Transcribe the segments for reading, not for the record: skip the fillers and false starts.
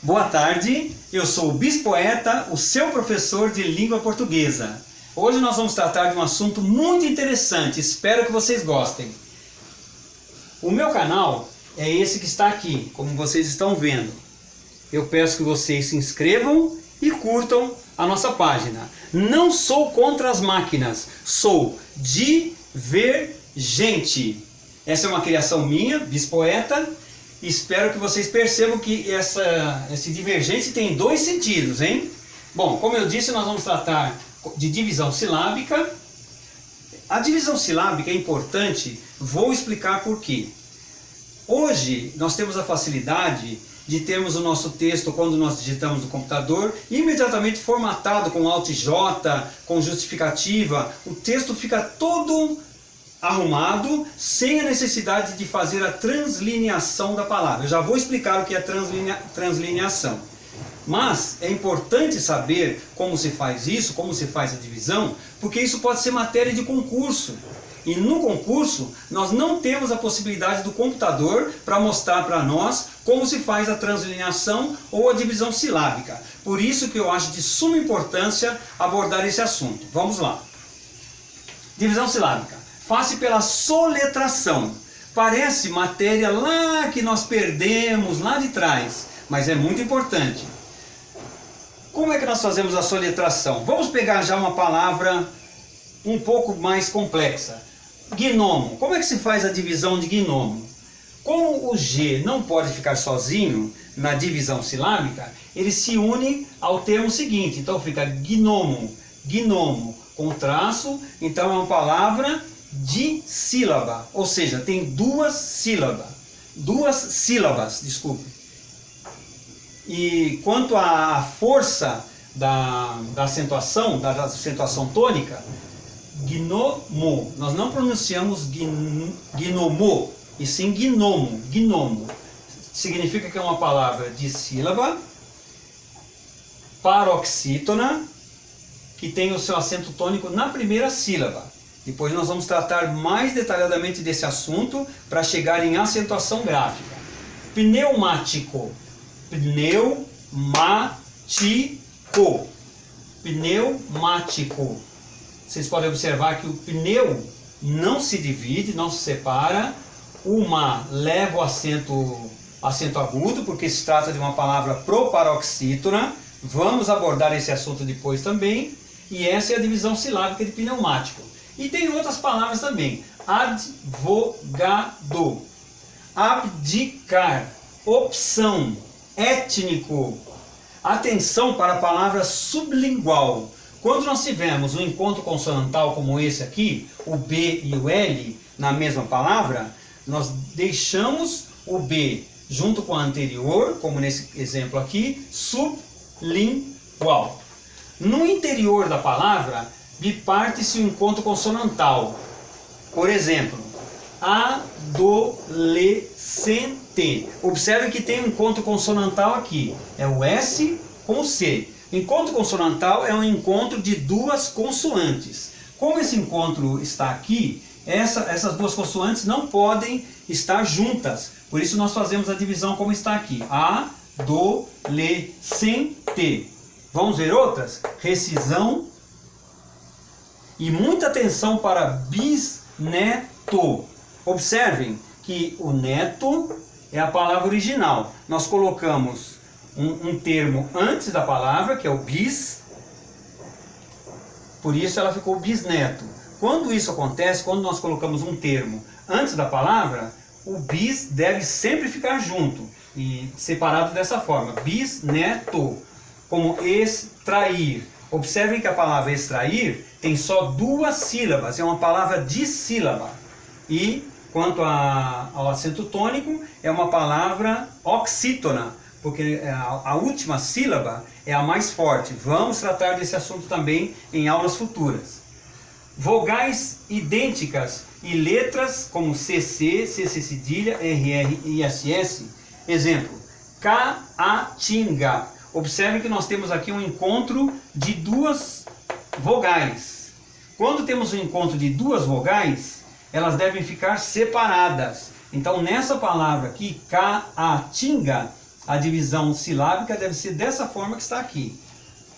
Boa tarde, eu sou o Bispoeta, o seu professor de língua portuguesa. Hoje nós vamos tratar de um assunto muito interessante, espero que vocês gostem. O meu canal é esse que está aqui, como vocês estão vendo. Eu peço que vocês se inscrevam e curtam a nossa página. Não sou contra as máquinas, sou divergente. Essa é uma criação minha, Bispoeta. Espero que vocês percebam que esse divergente tem dois sentidos, hein? Bom, como eu disse, nós vamos tratar de divisão silábica. A divisão silábica é importante, vou explicar por quê. Hoje nós temos a facilidade de termos o nosso texto, quando nós digitamos no computador, imediatamente formatado com Alt J, com justificativa. O texto fica todo arrumado, sem a necessidade de fazer a translineação da palavra. Eu já vou explicar o que é translineação. Mas é importante saber como se faz isso, como se faz a divisão, porque isso pode ser matéria de concurso. E no concurso, nós não temos a possibilidade do computador para mostrar para nós como se faz a translineação ou a divisão silábica. Por isso que eu acho de suma importância abordar esse assunto. Vamos lá. Divisão silábica. Faça pela soletração. Parece matéria lá que nós perdemos, lá de trás, mas é muito importante. Como é que nós fazemos a soletração? Vamos pegar já uma palavra um pouco mais complexa. Gnomo. Como é que se faz a divisão de gnomo? Como o G não pode ficar sozinho na divisão silábica, ele se une ao termo seguinte. Então fica gnomo, gnomo, com traço. Então é uma palavra dissílaba, ou seja, tem duas sílabas, desculpe. E quanto à força da acentuação tônica, gnomo, nós não pronunciamos gnomo, e sim gnomo, gnomo. Significa que é uma palavra dissílaba, paroxítona, que tem o seu acento tônico na primeira sílaba. Depois nós vamos tratar mais detalhadamente desse assunto para chegar em acentuação gráfica. Pneumático. Pneumático. Pneumático. Vocês podem observar que o pneu não se divide, não se separa. Uma leva o acento agudo, porque se trata de uma palavra proparoxítona. Vamos abordar esse assunto depois também. E essa é a divisão silábica de pneumático. E tem outras palavras também. Advogado, abdicar, opção, étnico. Atenção para a palavra sublingual. Quando nós tivermos um encontro consonantal como esse aqui, o B e o L na mesma palavra, nós deixamos o B junto com a anterior, como nesse exemplo aqui, sublingual. No interior da palavra, biparte-se o encontro consonantal. Por exemplo, adolescente. Observe que tem um encontro consonantal aqui. É o S com o C. Encontro consonantal é um encontro de duas consoantes. Como esse encontro está aqui, essas duas consoantes não podem estar juntas. Por isso nós fazemos a divisão como está aqui. Adolescente. Vamos ver outras? Rescisão. E muita atenção para bisneto. Observem que o neto é a palavra original. Nós colocamos um termo antes da palavra, que é o bis. Por isso ela ficou bisneto. Quando isso acontece, quando nós colocamos um termo antes da palavra, o bis deve sempre ficar junto e separado dessa forma. Bisneto, como extrair. Observem que a palavra extrair tem só duas sílabas, é uma palavra dissílaba. E quanto ao acento tônico, é uma palavra oxítona, porque a última sílaba é a mais forte. Vamos tratar desse assunto também em aulas futuras. Vogais idênticas e letras como CC, CC cedilha, RR e ISS. Exemplo, Caatinga. Observe que nós temos aqui um encontro de duas vogais. Quando temos um encontro de duas vogais, elas devem ficar separadas. Então, nessa palavra aqui, Caatinga, a divisão silábica deve ser dessa forma que está aqui.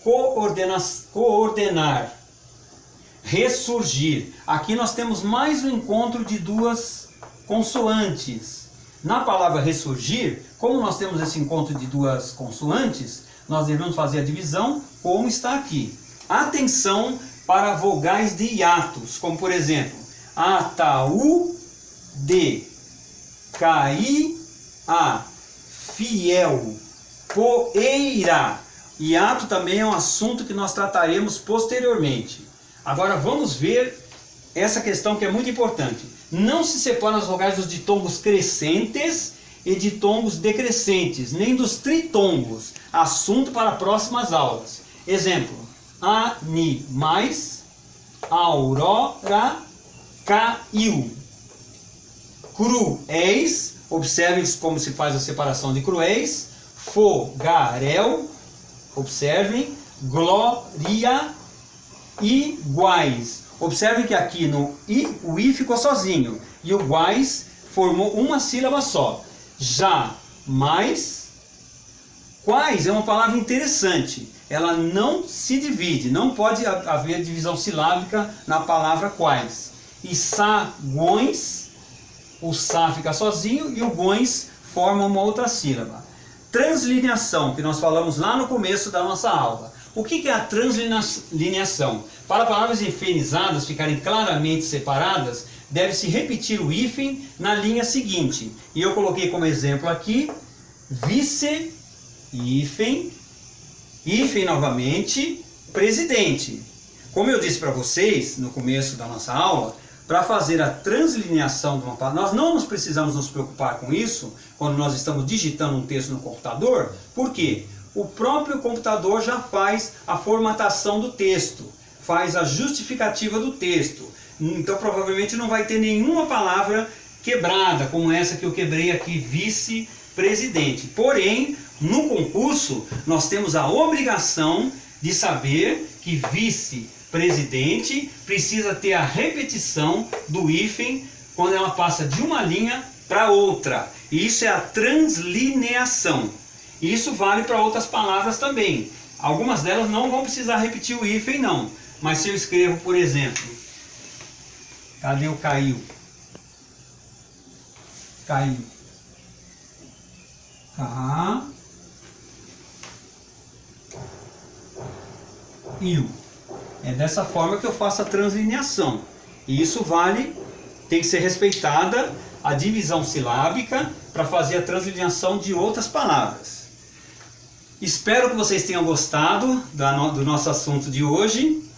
Coordenar, ressurgir. Aqui nós temos mais um encontro de duas consoantes. Na palavra ressurgir, como nós temos esse encontro de duas consoantes, nós devemos fazer a divisão como está aqui. Atenção para vogais de hiatos, como por exemplo, ataú, de, caí, a, fiel, poeira. Hiato também é um assunto que nós trataremos posteriormente. Agora vamos ver essa questão que é muito importante. Não se separam as vogais dos ditongos crescentes e ditongos decrescentes, nem dos tritongos. Assunto para próximas aulas. Exemplo: animais, aurora, caiu. Cruéis, observem como se faz a separação de cruéis. Fogaréu, observem. Glória, iguais. Observem que aqui no i, o i ficou sozinho e o guais formou uma sílaba só. Jamais. Quais é uma palavra interessante. Ela não se divide, não pode haver divisão silábica na palavra quais. E sagões, o sa fica sozinho e o gões forma uma outra sílaba. Translineação, que nós falamos lá no começo da nossa aula. O que é a translineação? Para palavras efenizadas ficarem claramente separadas, deve-se repetir o hífen na linha seguinte. E eu coloquei como exemplo aqui, vice, hífen, hífen novamente, presidente. Como eu disse para vocês no começo da nossa aula, para fazer a translineação de uma palavra, nós não precisamos nos preocupar com isso quando nós estamos digitando um texto no computador. Por quê? O próprio computador já faz a formatação do texto, faz a justificativa do texto. Então provavelmente não vai ter nenhuma palavra quebrada, como essa que eu quebrei aqui, vice-presidente. Porém, no concurso, nós temos a obrigação de saber que vice-presidente precisa ter a repetição do hífen quando ela passa de uma linha para outra. E isso é a translineação. Isso vale para outras palavras também. Algumas delas não vão precisar repetir o hífen não. Mas se eu escrevo, por exemplo, cadê o caiu? Caiu. Caiu. É dessa forma que eu faço a translineação. E isso vale, tem que ser respeitada a divisão silábica para fazer a translineação de outras palavras. Espero que vocês tenham gostado do nosso assunto de hoje.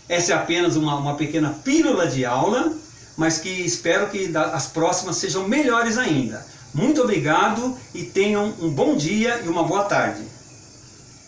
Essa é apenas uma pequena pílula de aula, mas que espero que as próximas sejam melhores ainda. Muito obrigado e tenham um bom dia e uma boa tarde.